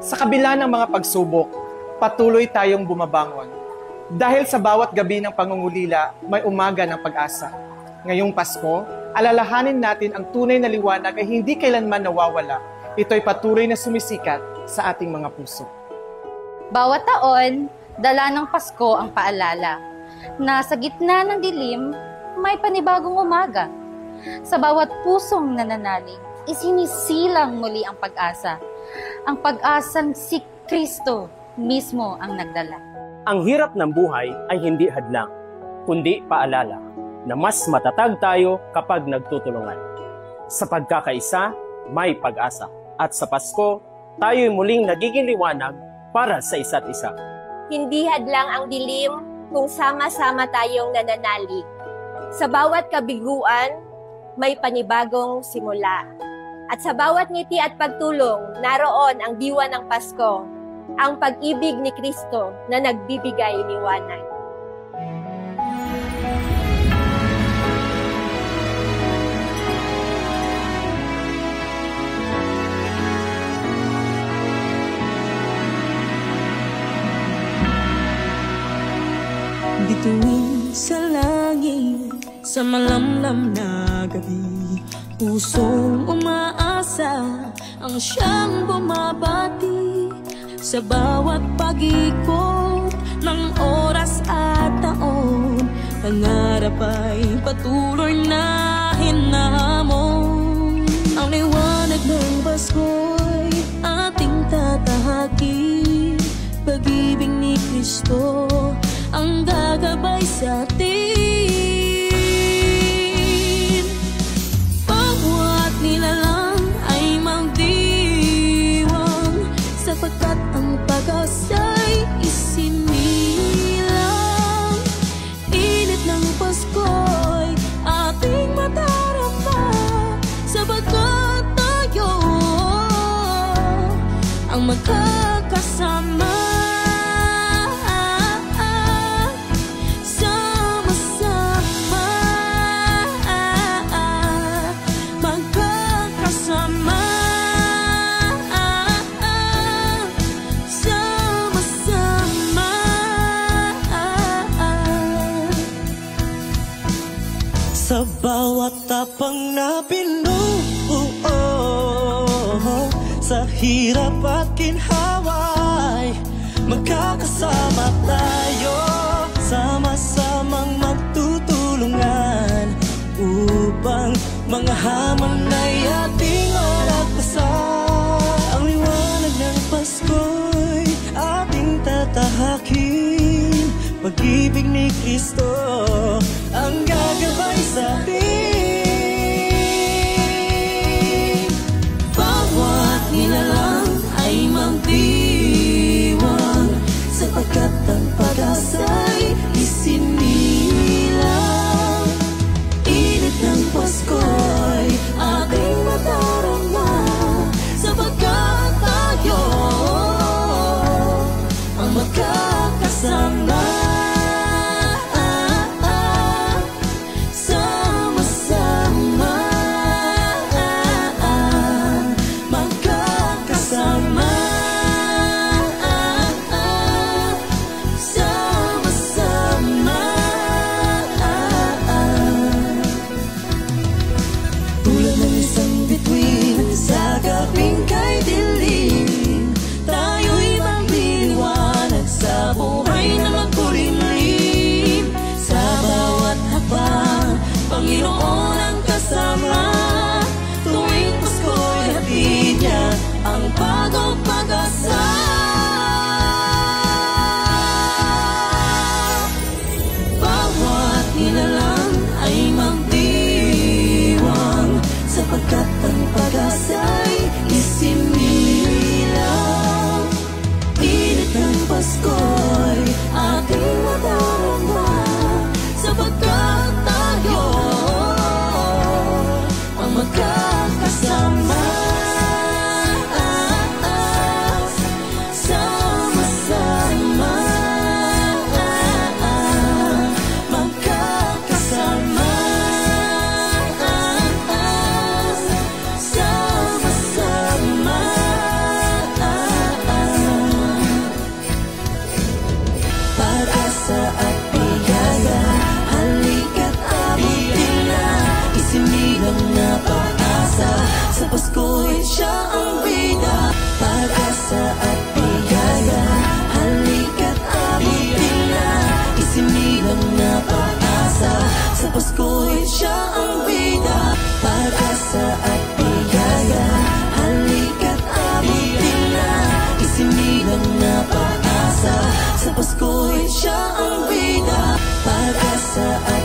Sa kabila ng mga pagsubok, patuloy tayong bumabangon. Dahil sa bawat gabi ng pangungulila, may umaga ng pag-asa. Ngayong Pasko, alalahanin natin ang tunay na liwanag ay hindi kailanman nawawala. Ito'y patuloy na sumisikat sa ating mga puso. Bawat taon, dala ng Pasko ang paalala na sa gitna ng dilim, may panibagong umaga. Sa bawat pusong nananalig, isinisilang muli ang pag-asa. Ang pag-asang si Kristo mismo ang nagdala. Ang hirap ng buhay ay hindi hadlang, kundi paalala na mas matatag tayo kapag nagtutulungan. Sa pagkakaisa, may pag-asa. At sa Pasko, tayo'y muling nagiging liwanag para sa isa't isa. Hindi hadlang ang dilim kung sama-sama tayong nananalig. Sa bawat kabiguan, may panibagong simula. At sa bawat ngiti at pagtulong, naroon ang diwa ng Pasko, ang pag-ibig ni Kristo na nagbibigay liwanag. Bituin sa langit, sa malamlam na gabi, pusong umaasa ang siyang bumabati. Sa bawat pag-ikot ng oras at taon, pangarap ay patuloy na hinamon. Ang liwanag ng Pasko'y ating tatahakin. Pag-ibig ni Kristo ang gagabay sa atin. Bawat nilalang ay magdiwang, sapagkat ang pag-asa'y isinilang. Init ng Pasko'y ating madarama, sapagkat tayo ang magkakasama. Sa bawat tapang na binuo, sa hirap at ginhawa'y magkakasama tayo. Sama-samang magtutulungan upang mga hamon ay ating malagpasan. Ang liwanag ng Pasko'y ating tatahakin. Pag-ibig ni Kristo ang gagabay sa atin. Bawat nilalang ay magdiwang, sapagkat ang pag-asa'y isinilang. Init ng Pasko'y ating madarama, sapagkat tayo ang magkakasama. Panginoon ang kasama, tuwing Pasko'y hatid niya ang bagong pag-asa. Bawat nilalang ay magdiwang, sapagkat ang pag-asa'y isinilang. Init ng Pasko'y ating madarama, sapagkat tayo pag-asa at biyaya. Halika't abutin na, isinilang na pag-asa. Sa Pasko'y siya ang bida, pag-asa at